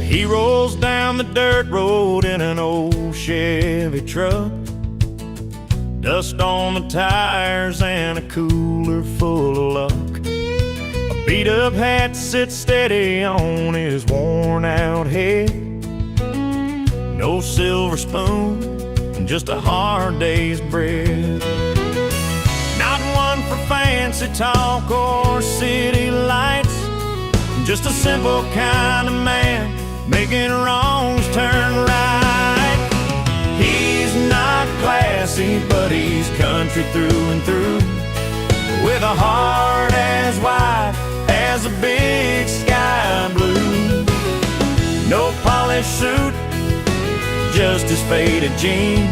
He rolls down the dirt road in an old Chevy truck, dust on the tires and a cooler full of luck. A beat-up hat sits steady on his worn-out head. No silver spoon, just a hard day's bread. Not one for fancy talk or city lights, just a simple kind of man, making wrongs turn right. He's not classy, but he's country through and through, with a heart as wide as a big sky blue. No polished suit, just his faded jeans,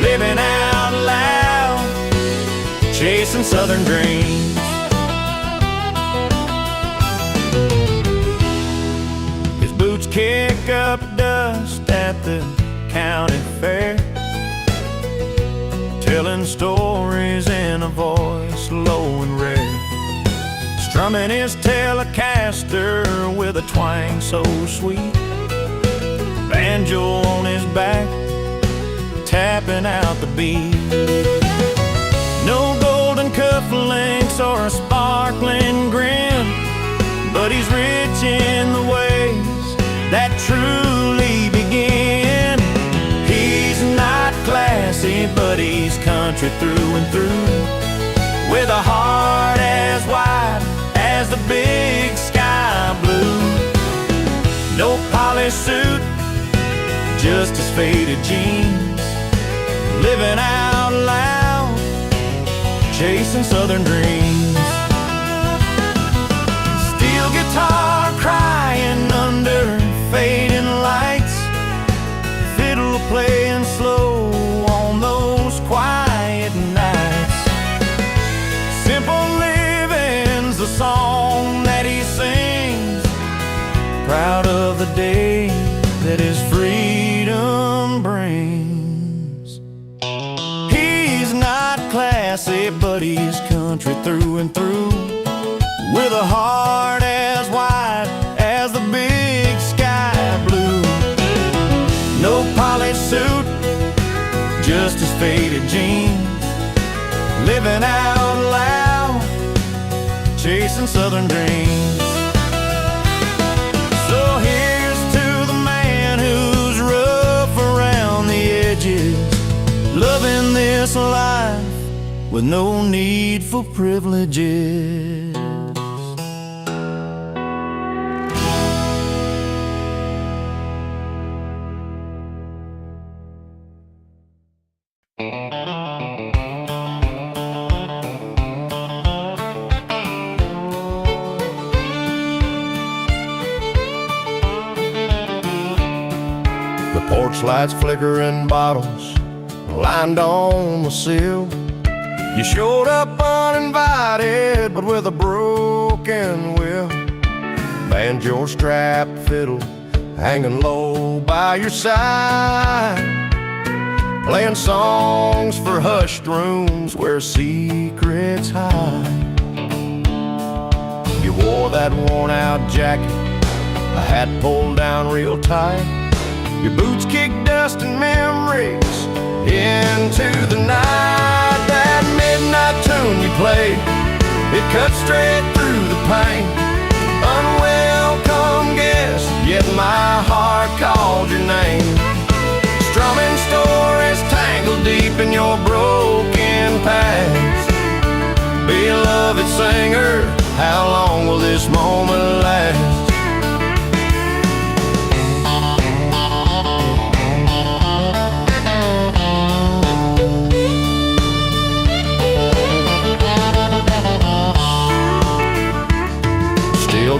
living out loud, chasing southern dreams. Boots kick up dust at the county fair, telling stories in a voice low and rare, strumming his Telecaster with a twang so sweet, banjo on his back, tapping out the beat. No golden cufflinks or a sparkling grin, but he's rich in the ways that truly begin. He's not classy, but he's country through and through, with a heart as wide as the big sky blue. No polished suit, just his faded jeans, living out loud, chasing southern dreams. Steel guitar crying under fading lights, fiddle playing slow on those quiet nights. Simple living's the song that he sings, proud of the day that his freedom brings. He's not classy, but he's country through and through, with a heart as wide as the big sky blue. No polished suit, just his faded jeans, living out loud, chasing southern dreams. So here's to the man who's rough around the edges, loving this life with no need for privileges. Porch lights flickering, bottles lined on the sill. You showed up uninvited, but with a broken will. Banjo strap fiddle hanging low by your side, playing songs for hushed rooms where secrets hide. You wore that worn-out jacket, a hat pulled down real tight. Your boots kicked dust and memories into the night. That midnight tune you played, it cut straight through the pain. Unwelcome guest, yet my heart called your name. Strumming stories tangled deep in your broken past. Beloved singer, how long will this moment last?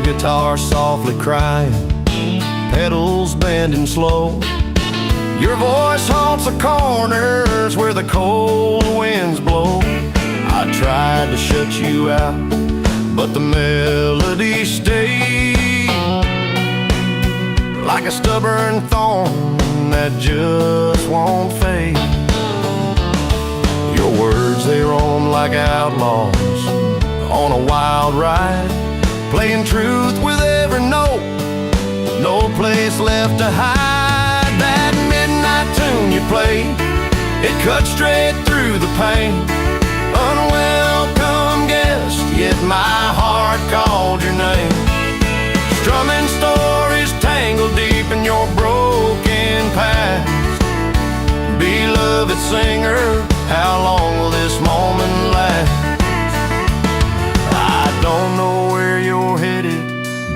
Guitar softly crying, pedals bending slow. Your voice haunts the corners where the cold winds blow. I tried to shut you out, but the melody stayed like a stubborn thorn that just won't fade. Your words, they roam like outlaws on a wild ride, playing truth with every note, no place left to hide. That midnight tune you played, it cut straight through the pain. Unwelcome guest, yet my heart called your name. Strumming stories tangled deep in your broken past. Beloved singer, how long will this moment last? I don't know where you're headed,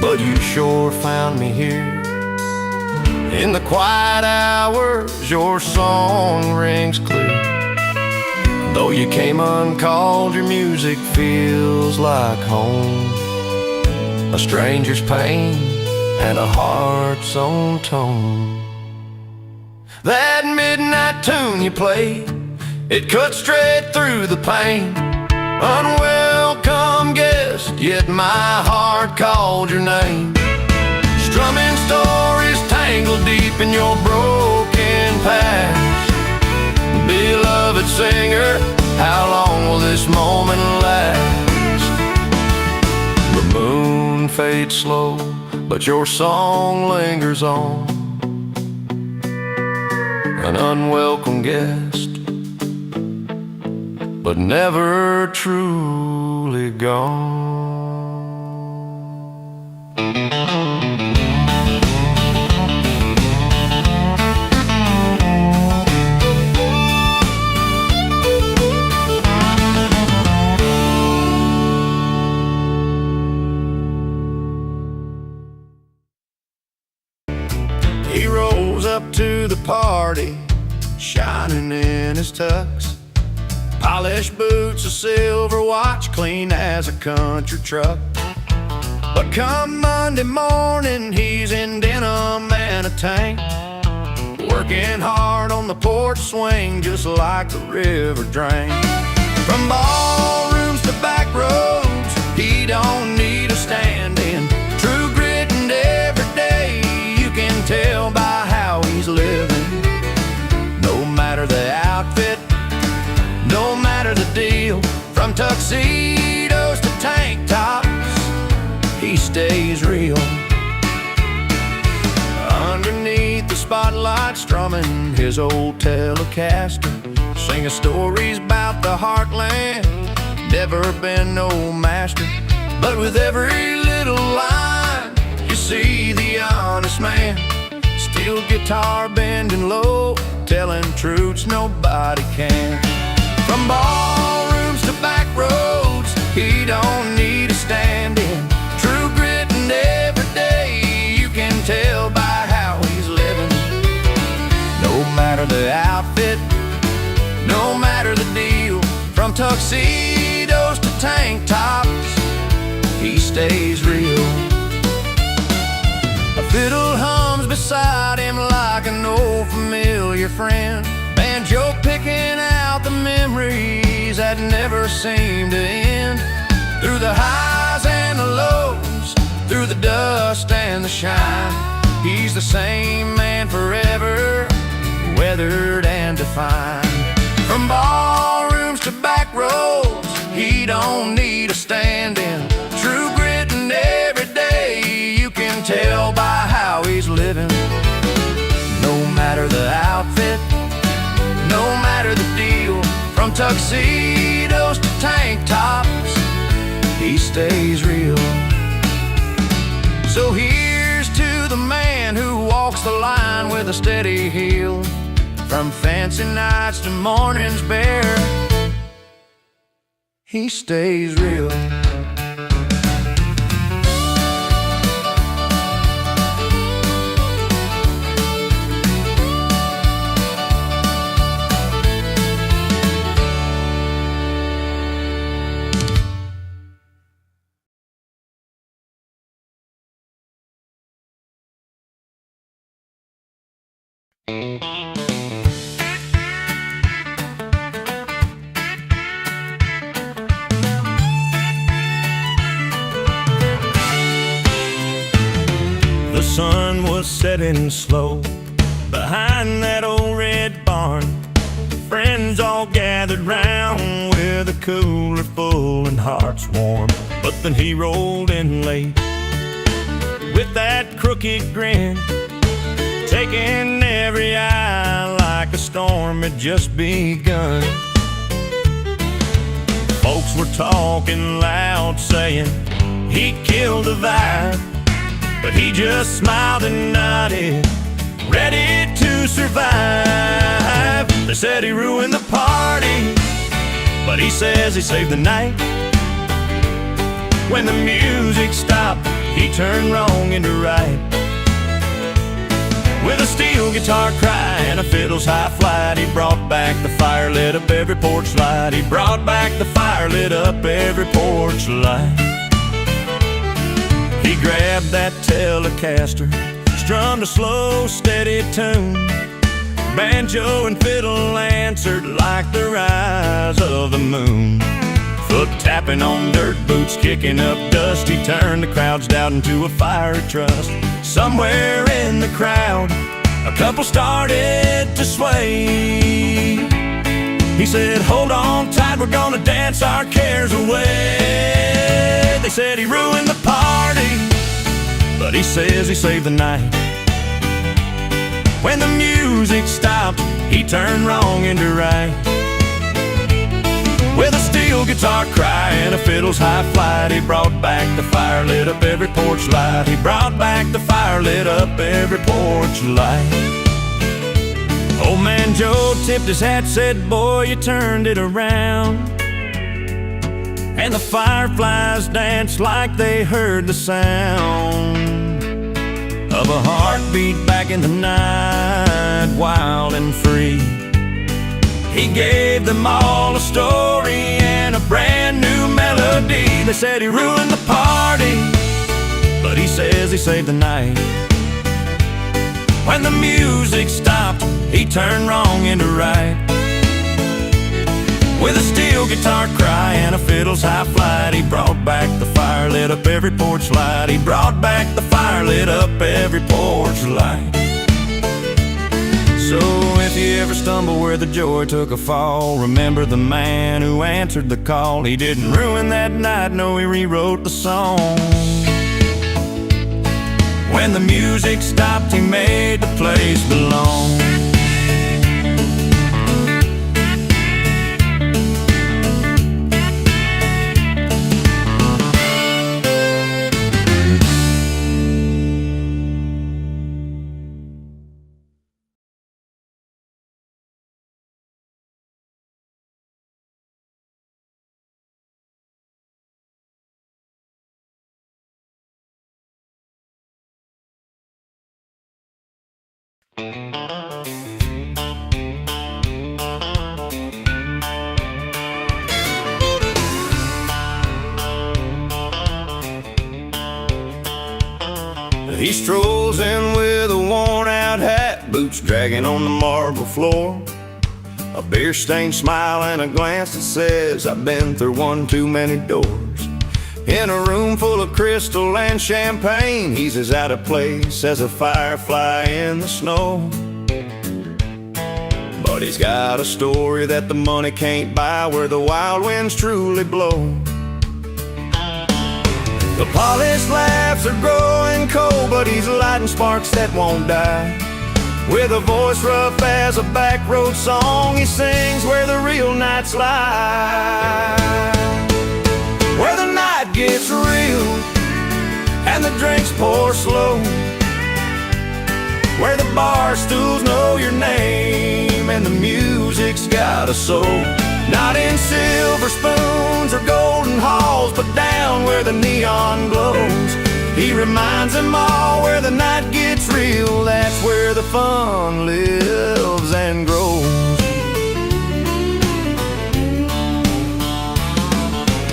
but you sure found me here. In the quiet hours, your song rings clear. Though you came uncalled, your music feels like home. A stranger's pain and a heart's own tone. That midnight tune you played, it cut straight through the pain. Unwelcome guest, yet my heart called your name. Strumming stories tangled deep in your broken past. Beloved singer, how long will this moment last? The moon fades slow, but your song lingers on. An unwelcome guest, but never truly gone. He rolls up to the party, shining in his tux. Polished boots, a silver watch, clean as a country truck. But come Monday morning, he's in denim and a tank, working hard on the porch swing, just like the river drain. From ballrooms to back roads, he don't need a stand-in. True grit and every day, you can tell by how he's living. No matter the outfit, no matter the deal, from tuxedos to tank tops, he stays real. Underneath the spotlight, strumming his old Telecaster, singing stories about the heartland. Never been no master, but with every little line, you see the honest man. Steel guitar bending low, telling truths nobody can. From ballrooms to back roads, he don't need a stand-in. True grit and every day, you can tell by how he's living. No matter the outfit, no matter the deal, from tuxedos to tank tops, he stays real. A fiddle hums beside him like an old familiar friend, banjo picking out the memories that never seem to end. Through the highs and the lows, through the dust and the shine, he's the same man forever, weathered and defined. From ballrooms to back roads, he don't need a stand-in. True grit and every day, you can tell by how he's living. No matter the outfit, no matter the deal, from tuxedos to tank tops, he stays real. So here's to the man who walks the line with a steady heel. From fancy nights to mornings bare, he stays real. The sun was setting slow behind behind that old red barn. Friends all gathered round with a cooler full and hearts warm. But then he rolled in late with that crooked grin, taking every eye like a storm had just begun. Folks were talking loud, saying he killed the vibe, but he just smiled and nodded, ready to survive. They said he ruined the party, but he says he saved the night. When the music stopped, he turned wrong into right. With a steel guitar cry and a fiddle's high flight, he brought back the fire, lit up every porch light. He brought back the fire, lit up every porch light. He grabbed that Telecaster, strummed a slow, steady tune. Banjo and fiddle answered like the rise of the moon. Foot tapping on dirt boots, kicking up dust, he turned the crowd's doubt into a fiery trust. Somewhere in the crowd, a couple started to sway. He said, hold on tight, we're gonna dance our cares away. They said he ruined the party, but he says he saved the night. When the music stopped, he turned wrong into right. With a steel guitar cry and a fiddle's high flight, he brought back the fire, lit up every porch light. He brought back the fire, lit up every porch light. Old man Joe tipped his hat, said, boy, you turned it around. And the fireflies danced like they heard the sound of a heartbeat back in the night, wild and free. He gave them all a story and a brand new melody. They said he ruined the party, but he says he saved the night. When the music stopped, he turned wrong into right. With a steel guitar cry and a fiddle's high flight, he brought back the fire, lit up every porch light. He brought back the fire, lit up every porch light. So if you ever stumble where the joy took a fall, remember the man who answered the call. He didn't ruin that night, no, he rewrote the song. When the music stopped, he made the place belong. He strolls in with a worn-out hat, boots dragging on the marble floor, a beer-stained smile and a glance that says, I've been through one too many doors. In a room full of crystal and champagne, he's as out of place as a firefly in the snow. But he's got a story that the money can't buy, where the wild winds truly blow. The polished laughs are growing cold, but he's lighting sparks that won't die. With a voice rough as a back road song, he sings where the real nights lie. Where the night gets real and the drinks pour slow, where the bar stools know your name and the music's got a soul. Not in silver spoons or golden halls, but down where the neon glows. He reminds them all where the night gets real, that's where the fun lives and grows.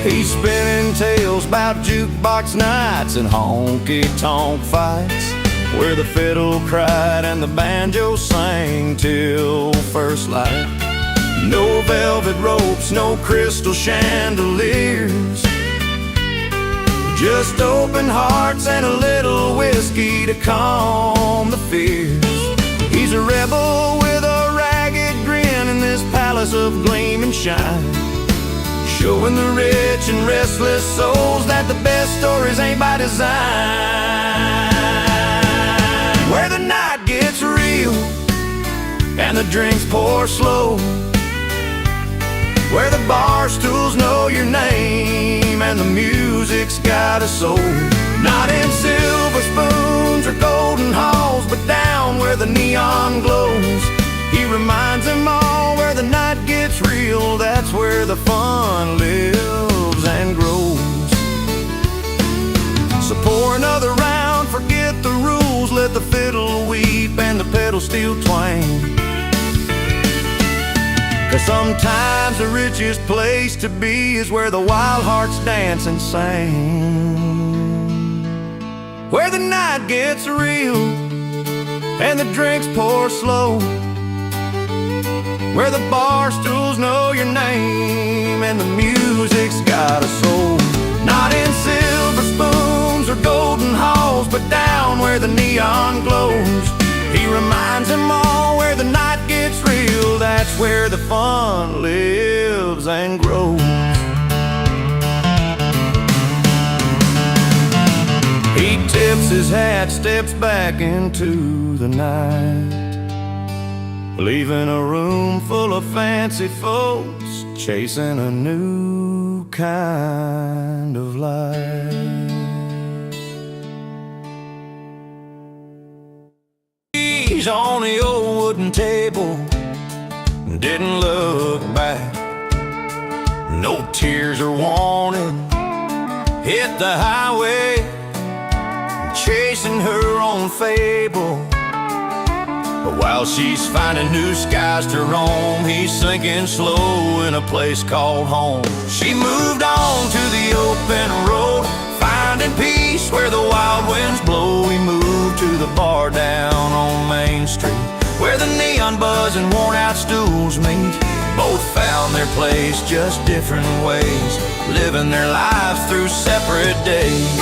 He's spinning tales about jukebox nights and honky-tonk fights, where the fiddle cried and the banjo sang till first light. No velvet ropes, no crystal chandeliers, just open hearts and a little whiskey to calm the fears. He She's a rebel with a ragged grin in this palace of gleam and shine, showing the rich and restless souls that the best stories ain't by design. Where the night gets real and the drinks pour slow, where the bar stools know your name and the music's got a soul. Not in silver spoons or golden halls, but down where the neon glows. He reminds them all where the night gets real, that's where the fun lives and grows. So pour another round, forget the rules, let the fiddle weep and the pedal steel twang. 'Cause sometimes the richest place to be is where the wild hearts dance and sing. Where the night gets real and the drinks pour slow, where the bar stools know your name and the music's got a soul. Not in silver spoons or golden halls, but down where the neon glows. He reminds them all where the night gets real, that's where the fun lives and grows. He tips his hat, steps back into the night, leaving a room full of fancy folks, chasing a new kind of life. He's on the old wooden table, didn't look back, no tears or warning, hit the highway, chasing her own fable. But while she's finding new skies to roam, he's sinking slow in a place called home. She moved on to the open road, finding peace where the wild winds blow. He moved to the bar down on Main Street, where the neon buzz and worn out stools meet. Both found their place, just different ways, living their lives through separate days.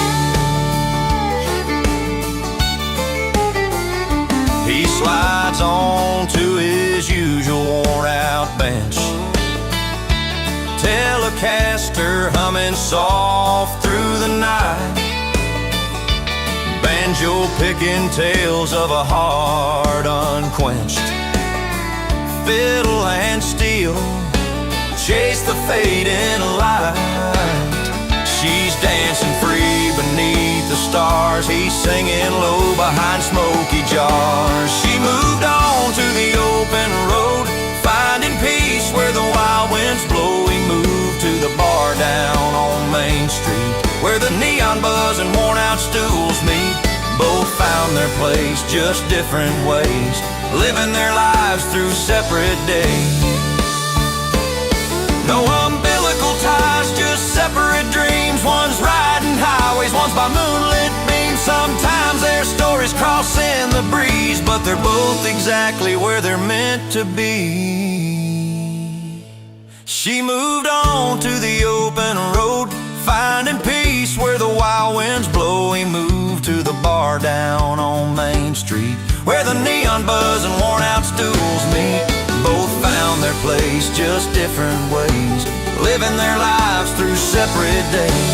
He slides on to his usual worn-out bench, Telecaster humming soft through the night, banjo picking tales of a heart unquenched. Fiddle and steel chase the fading light. She's dancing free beneath the stars, he's singing low behind smoky jars. She moved on to the open road, finding peace where the wild winds blow. He moved to the bar down on Main Street, where the neon buzz and worn out stools meet. Both found their place, just different ways, living their lives through separate days. No umbilical ties, just separate dreams. One's riding highways, one's by moonlit beams. Sometimes their stories cross in the breeze, but they're both exactly where they're meant to be. She moved on to the open road, finding peace where the wild winds blow. He moved to the bar down on Main Street, where the neon buzz and worn out stools meet. Both found their place, just different ways, living their lives through separate days.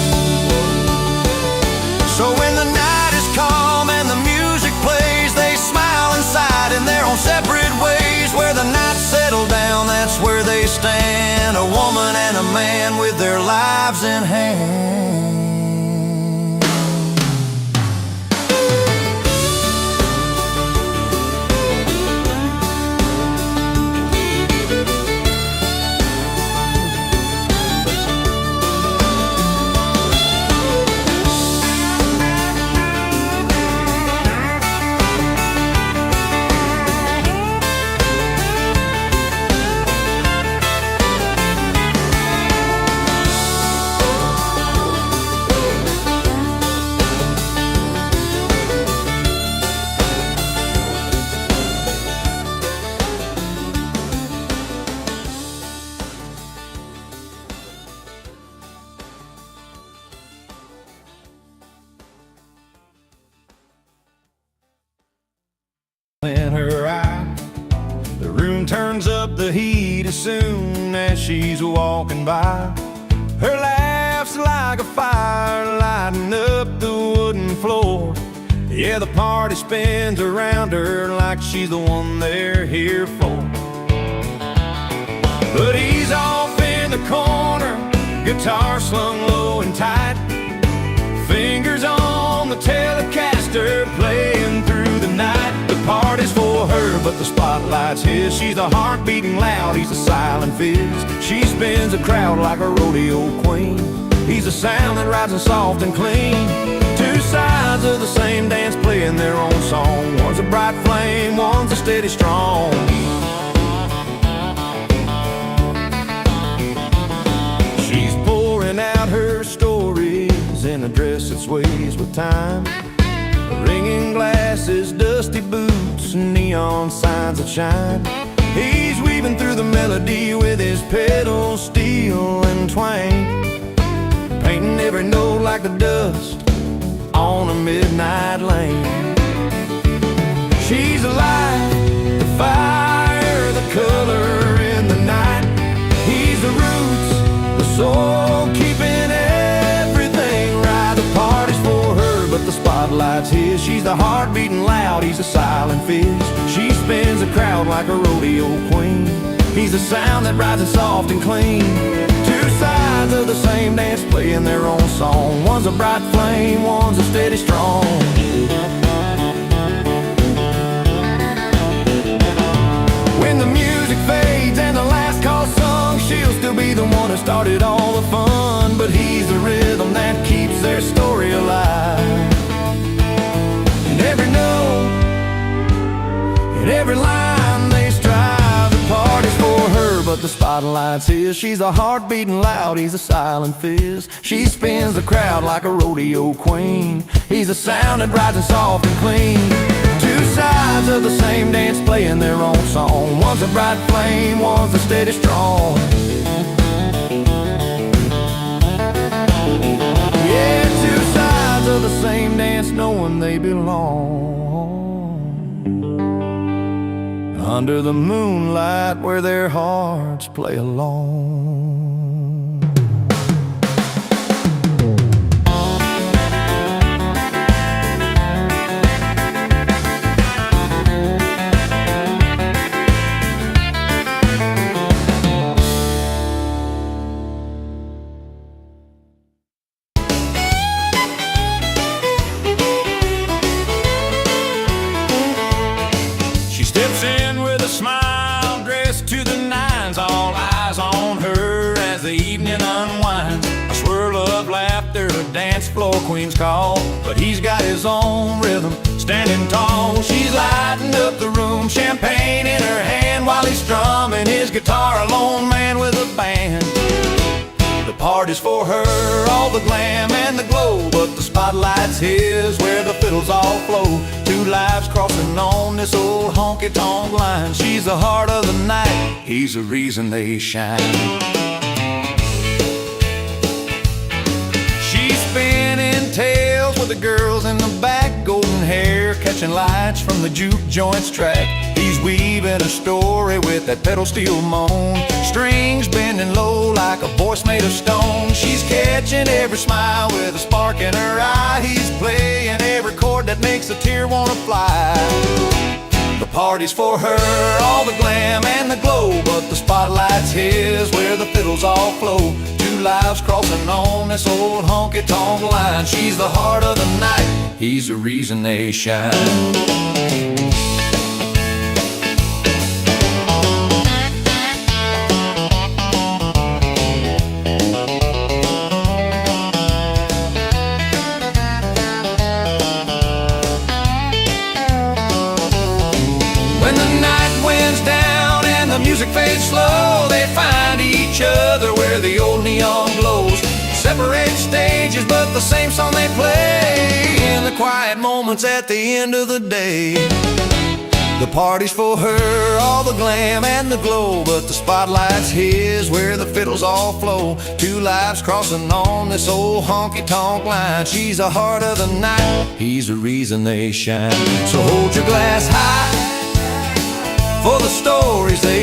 So when the night is calm and the music plays, they smile inside in their own separate ways. Where the night settled down, that's where they stand, a woman and a man with their lives in hand. room turns up the heat as soon as she's walking by. Her laugh's like a fire lighting up the wooden floor. Yeah, the party spins around her like she's the one they're here for. But he's off in the corner, guitar slung low and tight, fingers on the Telecaster playing through the night. The party's for her, but the spotlight's his. She's the heart beating loud, he's the silent fizz. She spins a crowd like a rodeo queen. He's the sound that rides in soft and clean. Two sides of the same dance playing their own song. One's a bright flame, one's a steady strong. She's pouring out her stories in a dress that sways with time. Ringing glasses, dusty boots, neon signs that shine. He's weaving through the melody with his pedal steel and twang, painting every note like the dust on a midnight lane. She's the light, the fire, the color in the night. He's the roots, the soul, keeping everything right. The party's for her, but the spotlight's his. She's the heart beating loud, he's a silent fizz. She spins the crowd like a rodeo queen. He's the sound that rides in soft and clean. Two sides of the same dance playing their own song. One's a bright flame, one's a steady strong. When the music fades and the last call sung, she'll still be the one who started all the fun. But he's the rhythm that keeps their story alive. And every note, and every line they strive. The party's for her, but the spotlight's his. She's a heart beating loud, he's a silent fizz. She spins the crowd like a rodeo queen. He's a sound that rides in soft and clean. Two sides of the same dance playing their own song. One's a bright flame, one's a steady strong. Yeah, two sides of the same dance knowing they belong. Under the moonlight where their hearts play along. Steps in with a smile, dressed to the nines, all eyes on her as the evening unwinds. A swirl of laughter, a dance floor queen's call, but he's got his own rhythm, standing tall. She's lighting up the room, champagne in her hand, while he's strumming his guitar, a lone man with a band. The party's for her, all the glam and the glow, but the spotlight's his, where the fiddles all flow. Two lives crossing on this old honky-tonk line. She's the heart of the night, he's the reason they shine. She's spinning tales with the girls in the back, golden hair catching lights from the juke joint's track. He's weaving a story with that pedal steel moan, strings bending low like a voice made of stone. She's catching every smile with a spark in her eye. He's playing every chord that makes a tear wanna fly. The party's for her, all the glam and the glow, but the spotlight's his, where the fiddles all flow. Two lives crossing on this old honky-tonk line. She's the heart of the night, he's the reason they shine. Music fades slow, they find each other where the old neon glows. Separate stages, but the same song they play in the quiet moments at the end of the day. The party's for her, all the glam and the glow, but the spotlight's his, where the fiddles all flow. Two lives crossing on this old honky-tonk line. She's the heart of the night, he's the reason they shine. So hold your glass high for the stories they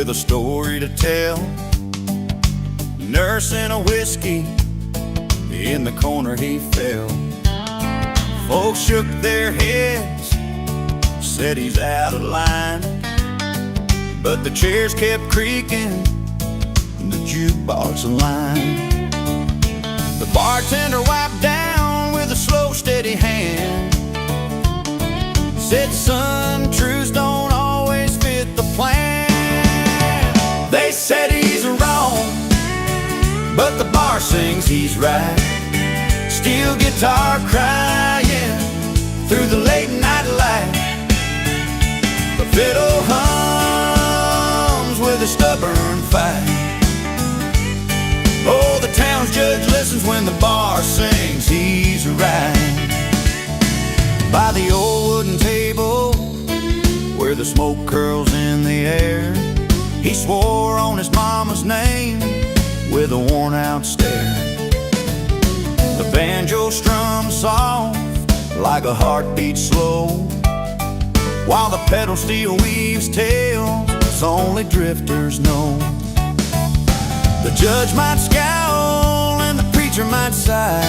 with a story to tell, nursing a whiskey, in the corner he fell. Folks shook their heads, said he's out of line, but the chairs kept creaking, and the jukebox line. The bartender wiped down with a slow, steady hand, said, son, truths don't always fit the plan. They said he's wrong, but the bar sings he's right. Steel guitar crying through the late night light. The fiddle hums with a stubborn fight. Oh, the town's judge listens when the bar sings he's right. By the old wooden table where the smoke curls in the air, he swore on his mama's name with a worn-out stare. The banjo strums soft like a heartbeat slow, while the pedal steel weaves tales only drifters know. The judge might scowl and the preacher might sigh,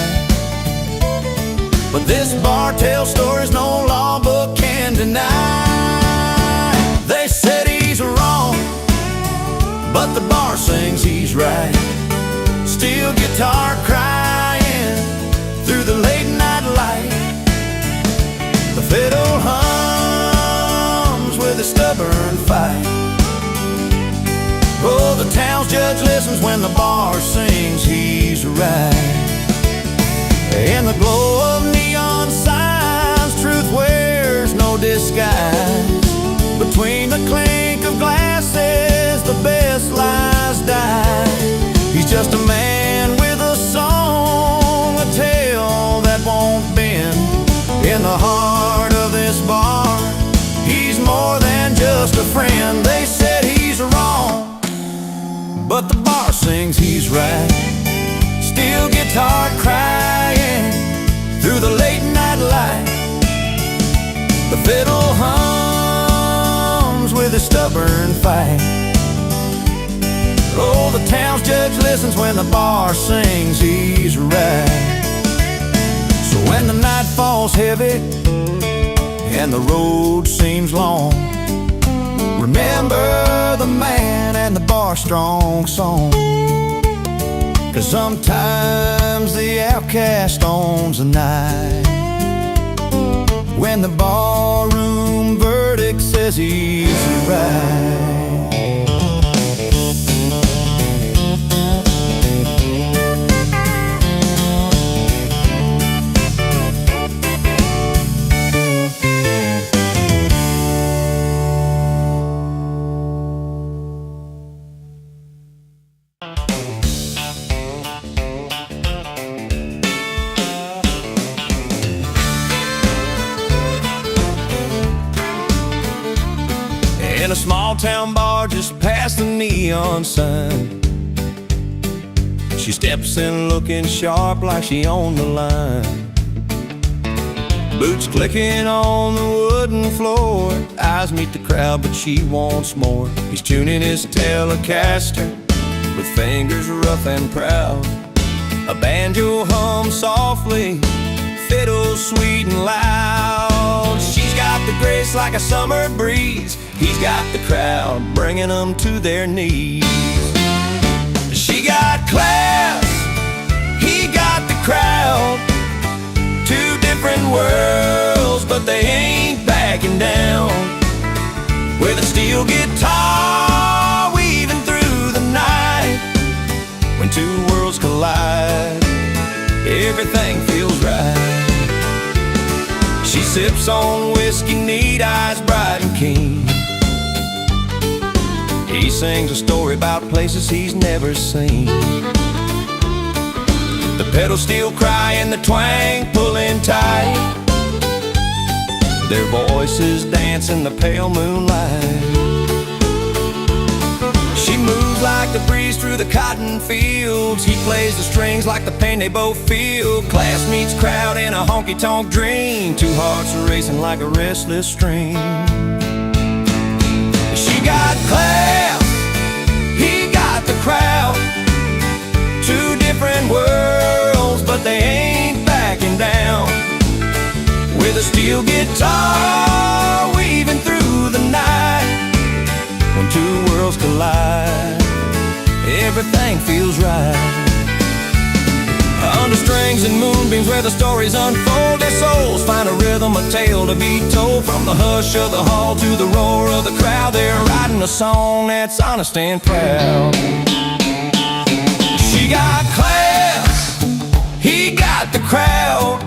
but this bar tells stories no law book can deny. They said he's wrong, but the bar sings he's right. Steel guitar crying through the late night light. The fiddle hums with a stubborn fight. Oh, the town's judge listens when the bar sings he's right. In the glow of neon signs, truth wears no disguise. Between the clink of glasses, the best lies die. He's just a man with a song, a tale that won't bend. In the heart of this bar, he's more than just a friend. They said he's wrong, but the bar sings he's right. Steel guitar crying through the late night light. The fiddle hums with a stubborn fight. Oh, the town's judge listens when the bar sings he's right. So when the night falls heavy and the road seems long, remember the man and the bar strong song. 'Cause sometimes the outcast owns the night, when the barroom verdict says he's right. In a small town bar just past the neon sign, she steps in looking sharp like she owned the line. Boots clicking on the wooden floor, eyes meet the crowd but she wants more. He's tuning his Telecaster with fingers rough and proud. A banjo hums softly, fiddle sweet and loud. She's got the grace like a summer breeze, he's got the crowd bringing them to their knees. She got class, he got the crowd. Two different worlds, but they ain't backing down. With a steel guitar weaving through the night, when two worlds collide, everything feels right. She sips on whiskey, neat eyes bright and keen. He sings a story about places he's never seen. The pedal steel cry and the twang pulling tight, their voices dance in the pale moonlight. She moves like the breeze through the cotton fields, he plays the strings like the pain they both feel. Class meets crowd in a honky-tonk dream, two hearts are racing like a restless stream. She got class, with a steel guitar weaving through the night. When two worlds collide, everything feels right. Under strings and moonbeams where the stories unfold, their souls find a rhythm, a tale to be told. From the hush of the hall to the roar of the crowd, they're writing a song that's honest and proud. She got class, he got the crowd.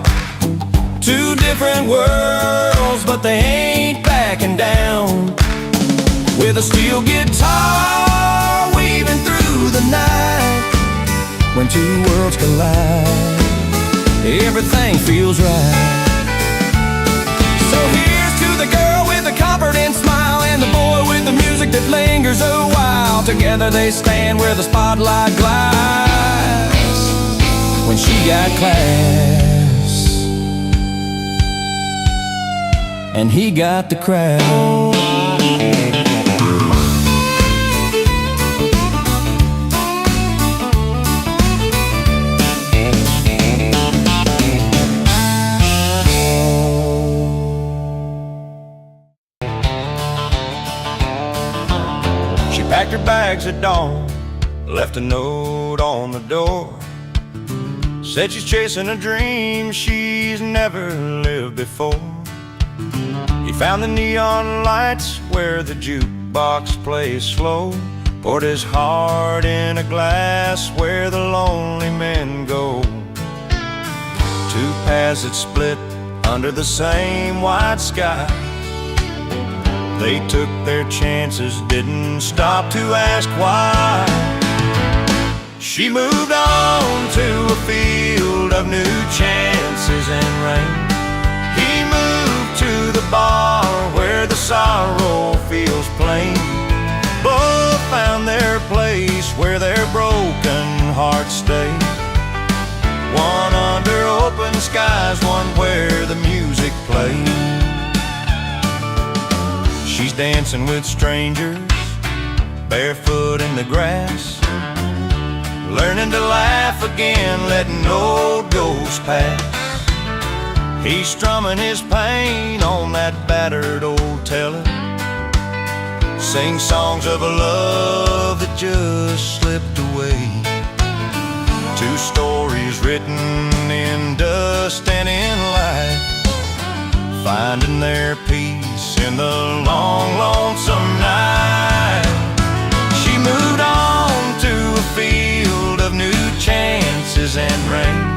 Two different worlds, but they ain't backing down. With a steel guitar weaving through the night. When two worlds collide, everything feels right. So here's to the girl with the confident smile, and the boy with the music that lingers a while. Together they stand where the spotlight glides. When she got class, and he got the crowd. Packed her bags at dawn, left a note on the door. Said she's chasing a dream she's never lived before. He found the neon lights where the jukebox plays slow. Poured his heart in a glass where the lonely men go. Two paths that split under the same white sky. They took their chances, didn't stop to ask why. She moved on to a field of new chances and rain. He moved to the bar where the sorrow feels plain. Both found their place where their broken hearts stay. One under open skies, one where the music plays. She's dancing with strangers, barefoot in the grass, learning to laugh again, letting old ghosts pass. He's strumming his pain on that battered old teller, sing songs of a love that just slipped away. Two stories written in dust and in light, finding their peace in the long, lonesome night. She moved on to a field of new chances and rain.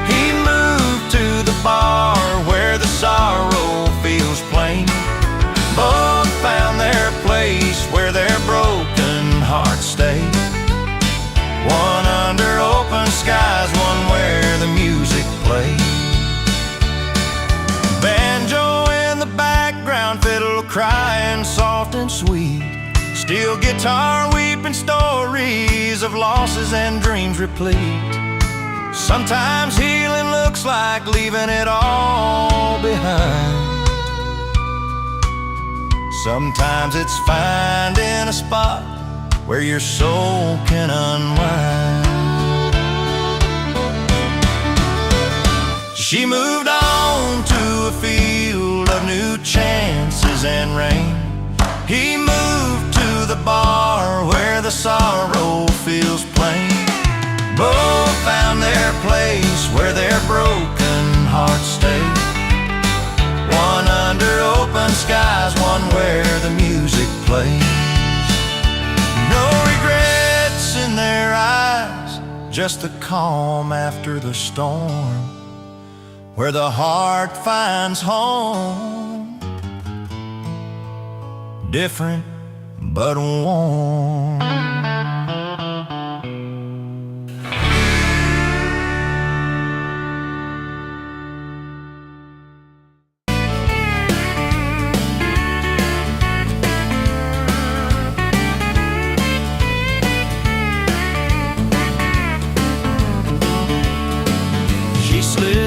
He moved to the bar where the sorrow feels plain. Both found their place where their broken hearts stay. One under open skies, one where the music plays. Banjo in the background, fiddle crying soft and sweet. Steel guitar weeping stories of losses and dreams replete. Sometimes healing looks like leaving it all behind. Sometimes it's finding a spot where your soul can unwind. She moved on to a field of new chances and rain. He moved to the bar where the sorrow feels plain. Both found their place where their broken hearts stay. One under open skies, one where the music plays. No regrets in their eyes, just the calm after the storm, where the heart finds home, different but warm.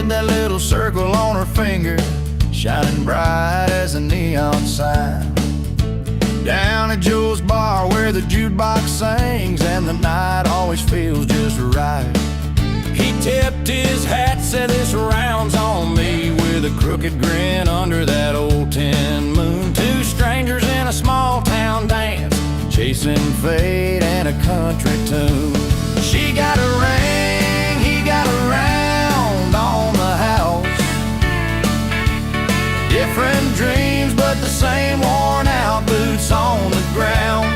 That little circle on her finger, shining bright as a neon sign. Down at Joe's bar where the jukebox sings and the night always feels just right. He tipped his hat, said this round's on me, with a crooked grin under that old tin moon. Two strangers in a small town dance, chasing fate and a country tune. She got a ring, he got a round on the house. Different dreams, but the same worn out boots on the ground.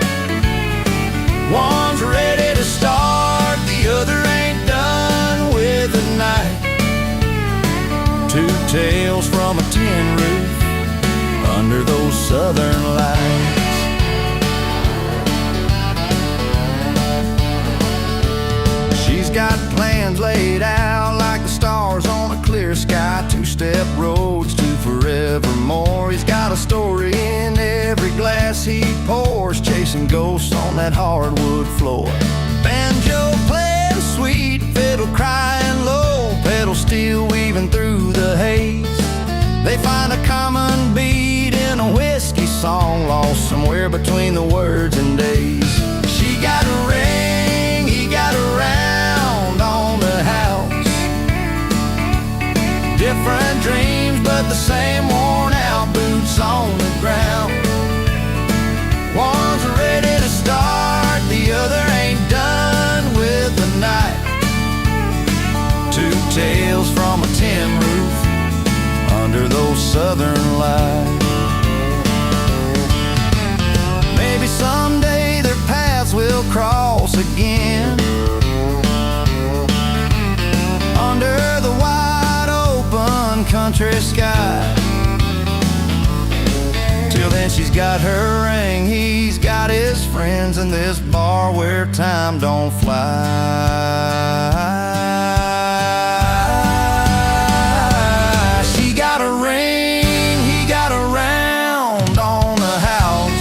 One's ready to start, the other ain't done with the night. Two tales from a tin roof under those southern lights. She's got plans laid out like the stars on a clear sky. Two-step roads to forevermore. He's got a story in every glass he pours, chasing ghosts on that hardwood floor. Banjo playing sweet, fiddle crying low, pedal steel weaving through the haze. They find a common beat in a whiskey song, lost somewhere between the words and days. She got a ring, he got a round on the house. Different dreams, but the same worn out boots on the ground. One's ready to start, the other ain't done with the night. Two tales from a tin roof under those southern lights. Maybe someday their paths will cross again, under the wide open country sky. Till then she's got her ring, he's got his friends, in this bar where time don't fly. She got a ring, he got a round on the house.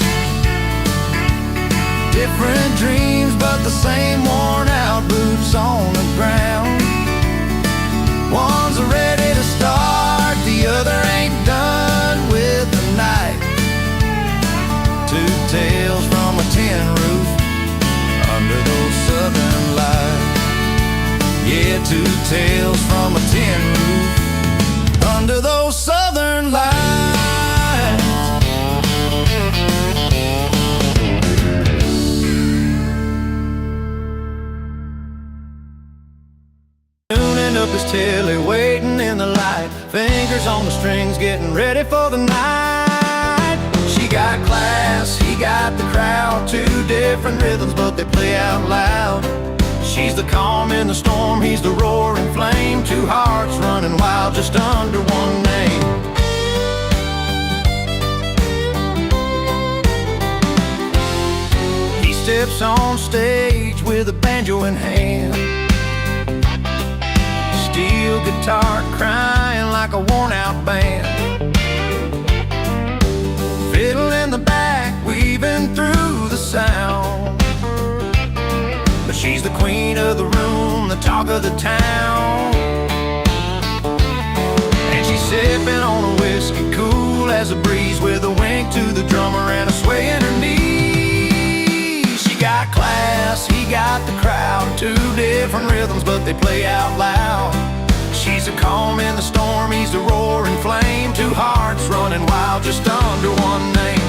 Different dreams, but the same worn out boots on the ground. One's ready to start, the other ain't done with the night. Two tales from a tin roof under those southern lights. Yeah, two tales from a tin roof under those southern lights. Tuning up his telly, waiting in the light, fingers on the strings, getting ready for the night. She got class, he got the crowd, two different rhythms, but they play out loud. She's the calm in the storm, he's the roaring flame, two hearts running wild just under one name. He steps on stage with a banjo in hand, steel guitar crying like a worn-out band. Fiddle in the back, weaving through the sound. But she's the queen of the room, the talk of the town. And she's sipping on a whiskey, cool as a breeze, with a wink to the drummer and a sway in her knees. She got class, he got the crowd, two different rhythms, but they play out loud. She's a calm in the storm, he's the roaring flame, two hearts running wild just under one name.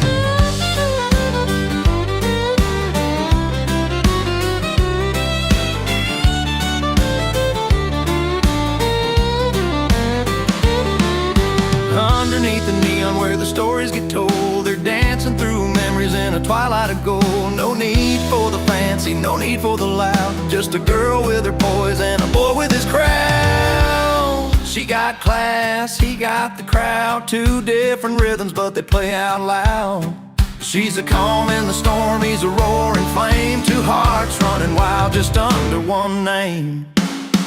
Underneath the neon where the stories get told, they're dancing through memories in a twilight of gold. No need for the fancy, no need for the loud, just a girl with her poise and a boy with his crown. She got class, he got the crowd, two different rhythms, but they play out loud. She's a calm in the storm, he's a roaring flame, two hearts running wild just under one name.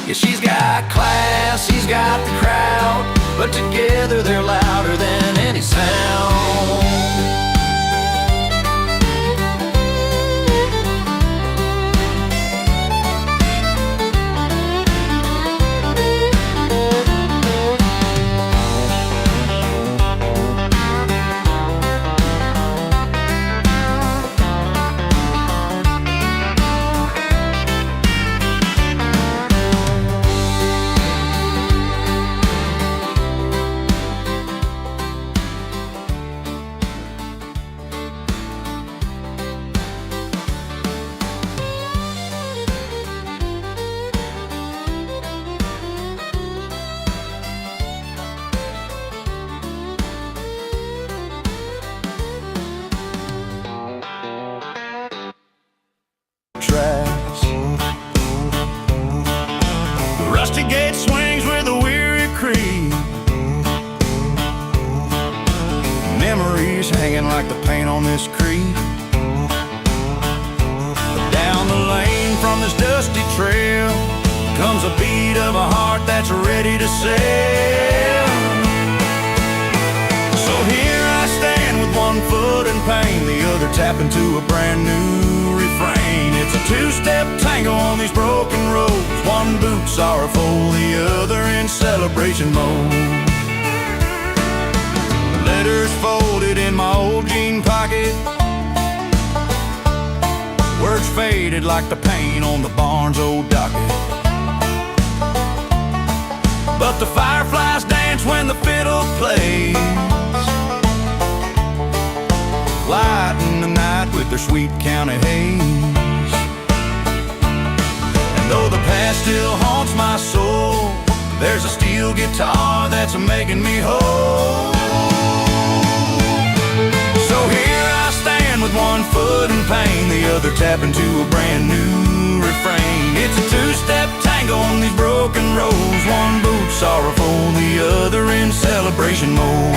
Yeah, she's got class, he's got the crowd, but together they're louder than any sound. memories hanging like the paint on this creek. Down the lane from this dusty trail comes a beat of a heart that's ready to sail. So here I stand with one foot in pain, the other tapping to a brand new refrain. It's a two-step tango on these broken roads, one boot sorrowful, the other in celebration mode. Letters folded in my old jean pocket, words faded like the paint on the barn's old docket. But the fireflies dance when the fiddle plays, lighten the night with their sweet county haze. And though the past still haunts my soul, there's a steel guitar that's making me whole. So here I stand with one foot in pain, the other tapping to a brand new refrain. It's a two-step tango on these broken roads, one boot sorrowful, the other in celebration mode.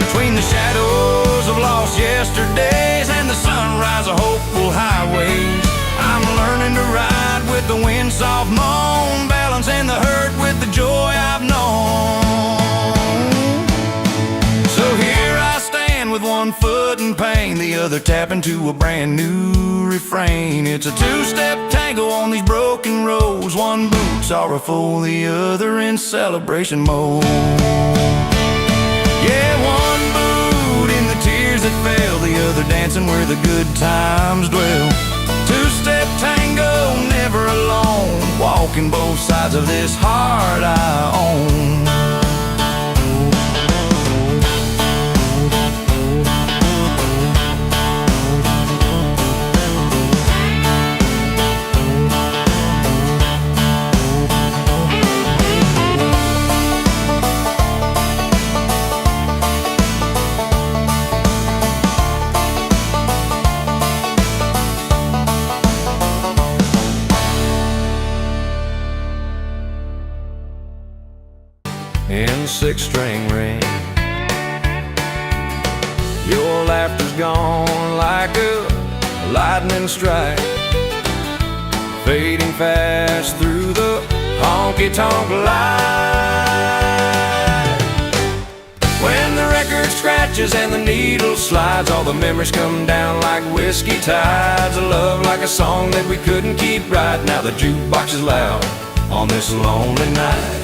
Between the shadows of lost yesterdays and the sunrise of hopeful highways, I'm learning to ride with the wind's soft moan, balancing the hurt with the joy I've known. So here I stand with one foot in pain, the other tapping to a brand new refrain. It's a two-step tango on these broken roads, one boot sorrowful, the other in celebration mode. Yeah, one boot in the tears that fell, the other dancing where the good times dwell. Two-step tango, never alone, walking both sides of this heart I own. In six-string ring, your laughter's gone like a lightning strike, fading fast through the honky-tonk light. When the record scratches and the needle slides, all the memories come down like whiskey tides. A love like a song that we couldn't keep right. Now the jukebox is loud on this lonely night.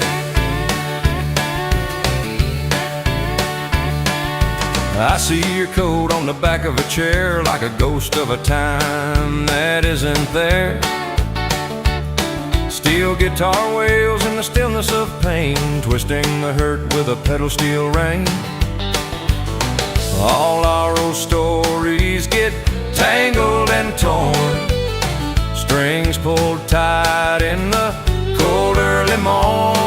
I see your coat on the back of a chair, like a ghost of a time that isn't there. Steel guitar wails in the stillness of pain, twisting the hurt with a pedal steel rein. All our old stories get tangled and torn, strings pulled tight in the cold early morn.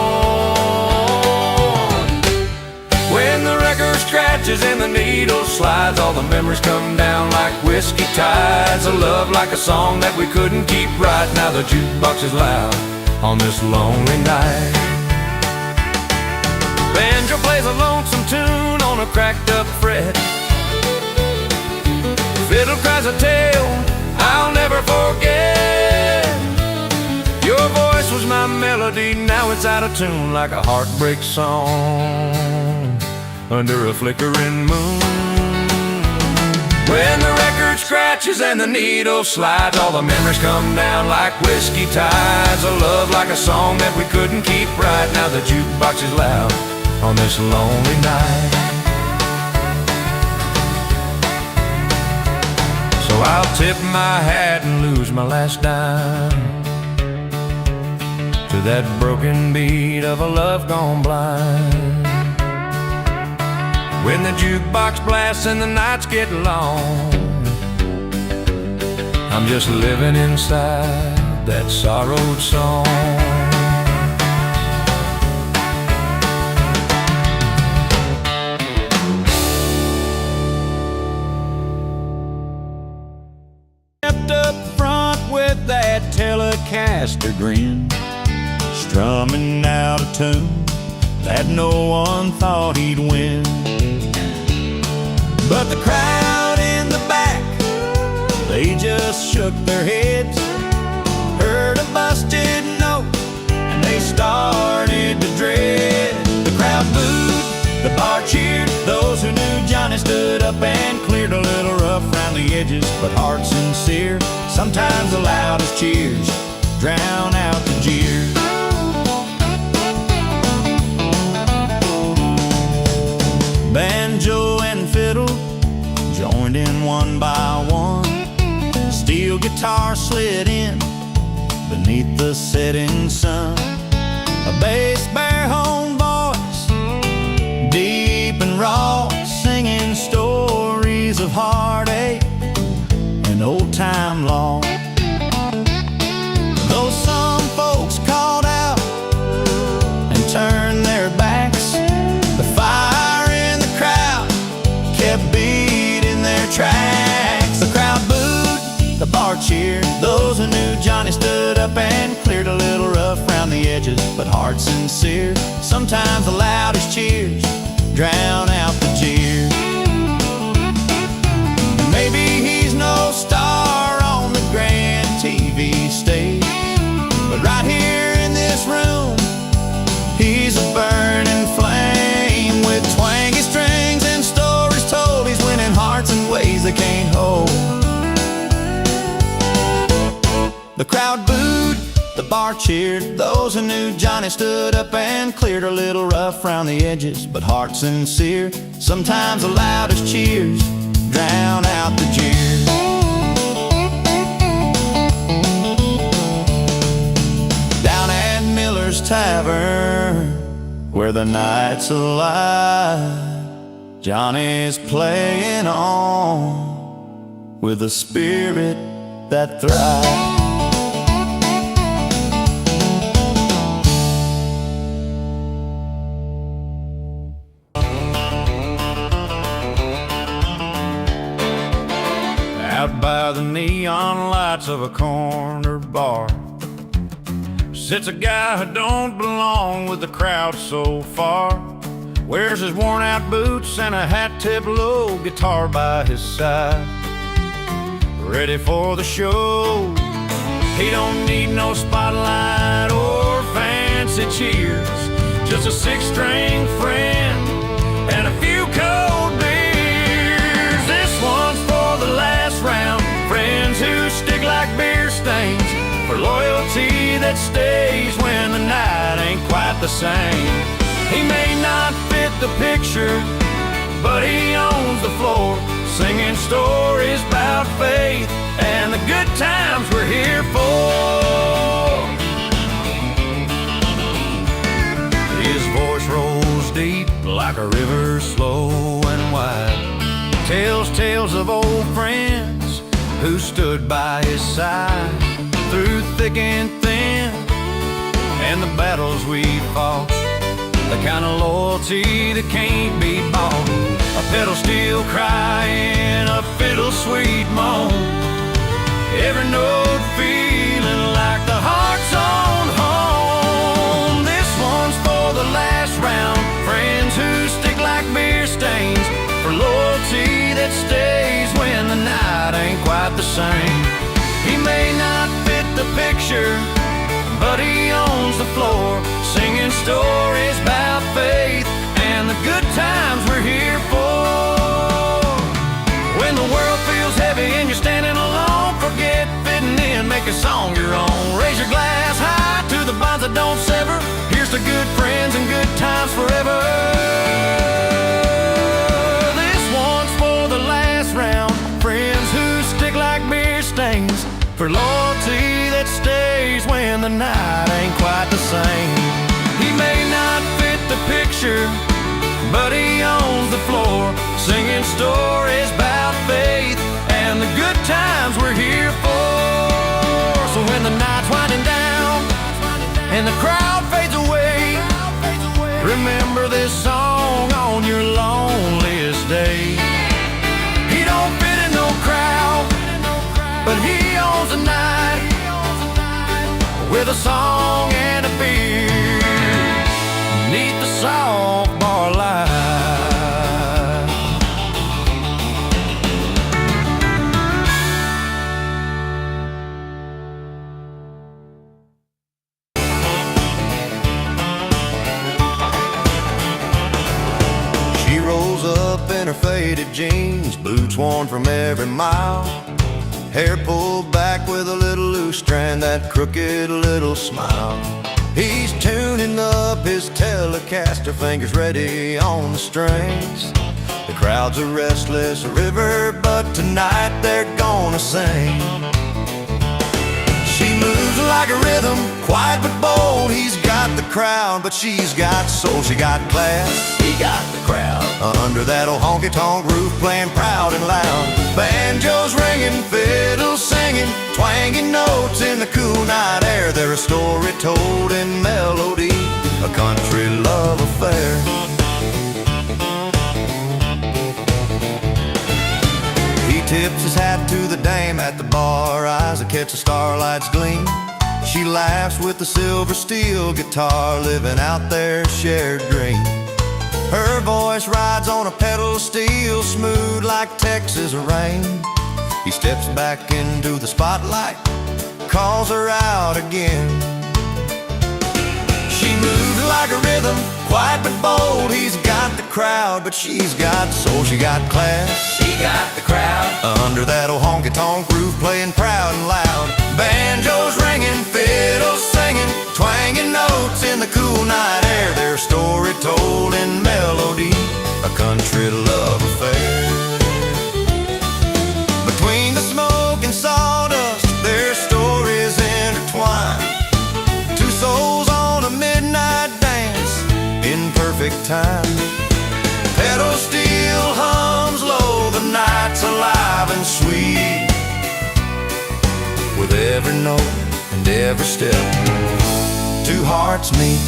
When the record scratches and the needle slides, all the memories come down like whiskey tides. A love like a song that we couldn't keep right. Now the jukebox is loud on this lonely night. Banjo plays a lonesome tune on a cracked up fret, fiddle cries a tale I'll never forget. Your voice was my melody, now it's out of tune, like a heartbreak song under a flickering moon. When the record scratches and the needle slides, all the memories come down like whiskey tides. A love like a song that we couldn't keep right. Now the jukebox is loud on this lonely night. So I'll tip my hat and lose my last dime to that broken beat of a love gone blind. When the jukebox blasts and the nights get long, I'm just living inside that sorrowed song. Stepped up front with that Telecaster grin, strumming out a tune that no one thought he'd win. shook their heads, heard a busted note, and they started to dread. The crowd booed, the bar cheered. Those who knew Johnny stood up and cleared, a little rough round the edges, but heart sincere. Sometimes the loudest cheers drown out the jeers. Banjo and fiddle joined in one by one. Steel guitar slid in beneath the setting sun. A bass baritone voice, deep and raw, singing stories of heartache and old-time law. Though some folks called out and turned their backs, the fire in the crowd kept beating their tracks. The crowd booed, the bar cheered. Those who knew Johnny stood up and cleared, a little rough round the edges, but heart sincere. Sometimes the loudest cheers drown out the jeers. And maybe he's no star on the grand TV stage, but right here in this room, he's a burning flame. With twangy strings and stories told, he's winning hearts in ways they can't hold. The crowd booed, the bar cheered. Those who knew Johnny stood up and cleared, a little rough round the edges, but heart sincere. Sometimes the loudest cheers drown out the jeers. Down at Miller's Tavern, where the night's alive, Johnny's playing on with a spirit that thrives. Out by the neon lights of a corner bar sits a guy who don't belong with the crowd so far. Wears his worn out boots and a hat tip low, guitar by his side, ready for the show. He don't need no spotlight or fancy cheers, just a six-string friend and a few cold beers. This one's for the last round, friends who stick like beer stains, for loyalty that stays when the night ain't quite the same. He may not fit the picture, but he owns the floor, singing stories about faith and the good times we're here for. His voice rolls deep like a river, slow and wide, tells tales of old friends who stood by his side through thick and thin, and the battles we fought, the kind of loyalty that can't be bought. A pedal steel crying, a fiddle sweet moan, every note feeling like the heart's on home. This one's for the last round, friends who stick like beer stains, for loyalty that stays when the night ain't quite the same. He may not fit the picture, but he owns the floor, singing stories about faith and the good times we're here for. When the world feels heavy and you're standing alone, forget fitting in, make a song your own. Raise your glass high to the bonds that don't sever. Here's to good friends and good times forever. This one's for the last round, friends who stick like beer stains, for loyalty that stays when the night ain't quite the same. He may not fit the picture, but he owns the floor, singing stories about faith and the good times we're here for. So when the night's winding down and the crowd fades away, remember this song on your loneliest day. He don't fit in no crowd, but he owns the night with a song and a beer neath the soft bar light. up in her faded jeans, boots worn from every mile, hair pulled back with a little loose strand, that crooked little smile. He's tuning up his Telecaster, fingers ready on the strings. The crowd's a restless river, but tonight they're gonna sing. She moves like a rhythm, quiet but bold. He's got the crowd, but she's got soul. She got class, he got the crowd. Under that old honky-tonk roof, playing proud and loud. Banjos ringing, fiddles singing, twanging notes in the cool night air. They're a story told in melody, a country love affair. Tips his hat to the dame at the bar, eyes that catch the starlight's gleam. She laughs with the silver steel guitar, living out their shared dream. Her voice rides on a pedal steel, smooth like Texas rain. He steps back into the spotlight, calls her out again. She moves like a rhythm, quiet but bold. He's got the crowd, but she's got soul. She got class, she got the crowd. Under that old honky-tonk roof, playing proud and loud. Banjos ringing, fiddles singing, twanging notes in the cool night air. Their story told in melody, a country love affair. Between the smoke and sawdust, their stories intertwine. Two souls on a midnight dance in perfect time. Pedal steel hums low, the night's alive and sweet. With every note and every step, two hearts meet.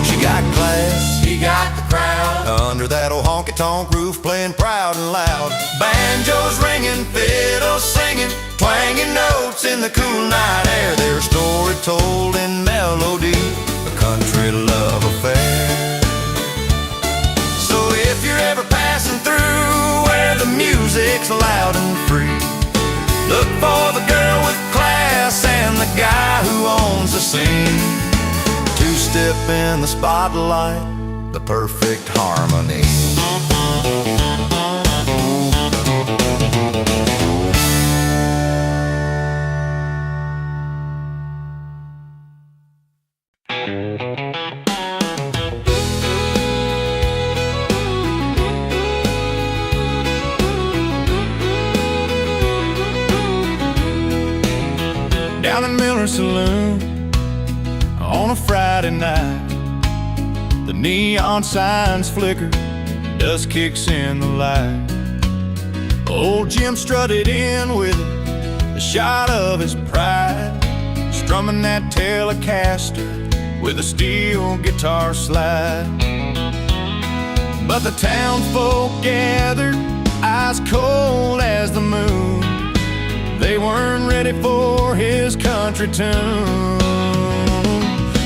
She got class, he got the crowd. Under that old honky-tonk roof, playing proud and loud. Banjos ringing, fiddles singing, twanging notes in the cool night air. Their story told in melody, a country love affair. So if you're ever passing through where the music's loud and free, look for the girl with class and the guy who owns the scene. Two-step in the spotlight, the perfect harmony. Down in Miller Saloon on a Friday night, the neon signs flicker, dust kicks in the light. Old Jim strutted in with a shot of his pride, strumming that Telecaster with a steel guitar slide. But the townfolk gathered, eyes cold as the moon. They weren't ready for his country tune.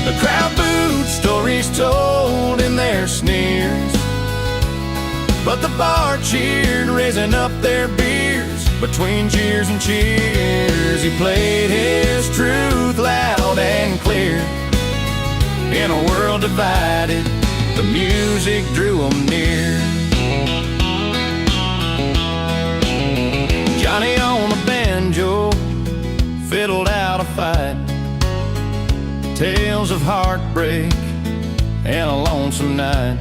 The crowd booed, stories told in their sneers, but the bar cheered, raising up their beers. Between cheers and cheers, he played his truth loud and clear. In a world divided, the music drew them near. Johnny on the banjo fiddled out a fight, tales of heartbreak and a lonesome night.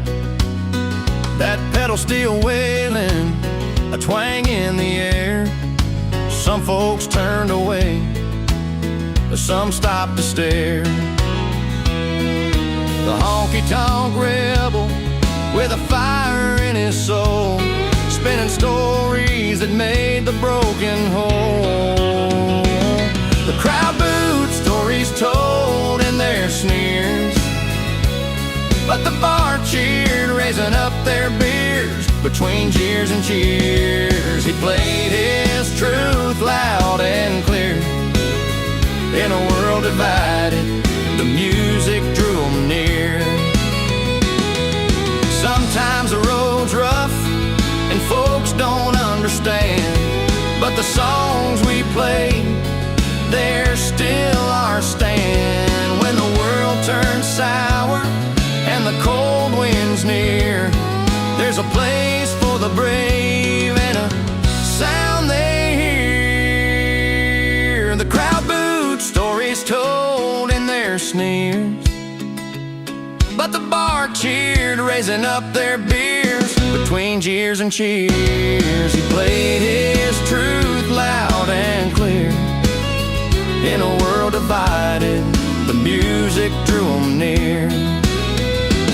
That pedal steel wailing, a twang in the air. Some folks turned away, but some stopped to stare. The honky-tonk rebel with a fire in his soul, spinning stories that made the broken whole. The crowd booed, stories told in their sneers, but the bar cheered, raising up their beers. Between cheers and cheers, he played his truth loud and clear. In a world divided, the music drew them near. Sometimes the road's rough and folks don't understand, but the songs we play, they're still our stand. When the world turns sour and the cold wind's near, there's There's a place for the brave and a sound they hear. The crowd booed, stories told in their sneers, but the bar cheered, raising up their beers between jeers and cheers. He played his truth loud and clear. In a world divided, the music drew them near.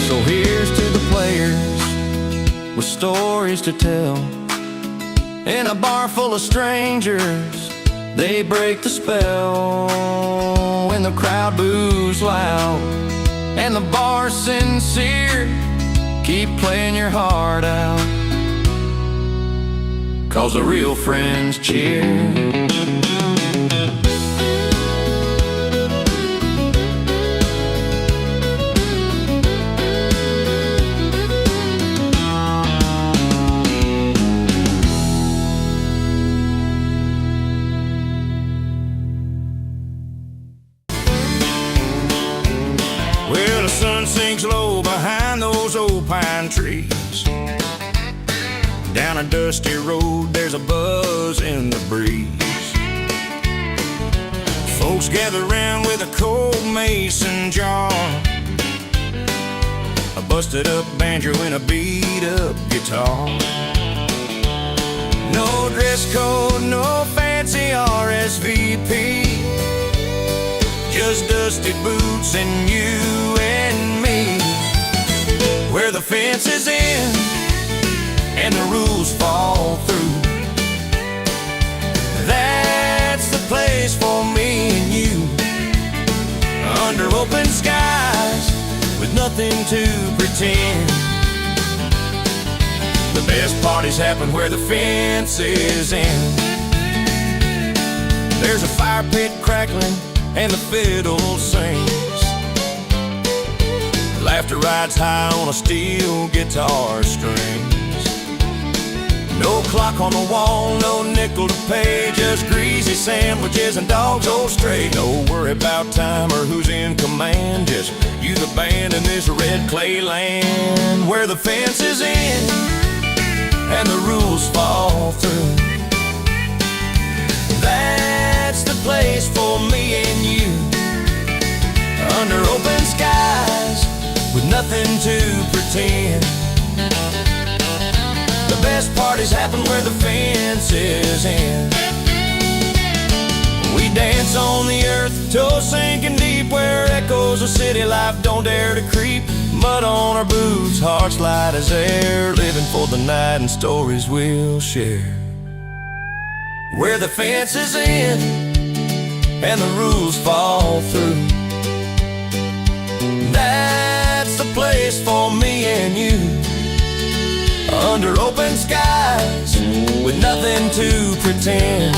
So here's to the players with stories to tell. In a bar full of strangers, they break the spell. When the crowd boos loud and the bar's sincere, keep playing your heart out, 'cause the real friends cheer. Well, the sun sinks low behind those old pine trees. Down a dusty road, there's a buzz in the breeze. Folks gather round with a cold mason jar, a busted up banjo and a beat up guitar. No dress code, no fancy RSVP, just dusty boots and you and me. Where the fence is in and the rules fall through, that's the place for me and you. Under open skies with nothing to pretend, the best parties happen where the fence is in. There's a fire pit crackling and the fiddle sings. Laughter rides high on a steel guitar strings. No clock on the wall, no nickel to pay, just greasy sandwiches and dogs all straight. No worry about time or who's in command, just you, the band, and this red clay land. Where the fence is in and the rules fall through, that's the place for me and you. Under open skies with nothing to pretend, the best parties happen where the fence is in. We dance on the earth, toes sinking deep, where echoes of city life don't dare to creep. Mud on our boots, hearts light as air, living for the night and stories we'll share. Where the fence is in and the rules fall through, that's the place for me and you. Under open skies with nothing to pretend,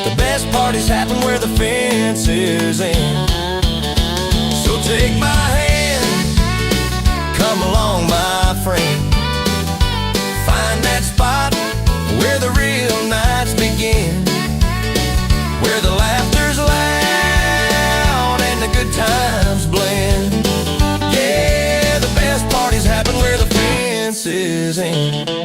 the best parties happen where the fence is in. So take my hand, come along my friend, find that spot where the real nights begin, where the laughter's loud and the good times blend. Yeah, the best parties happen where the fence is in.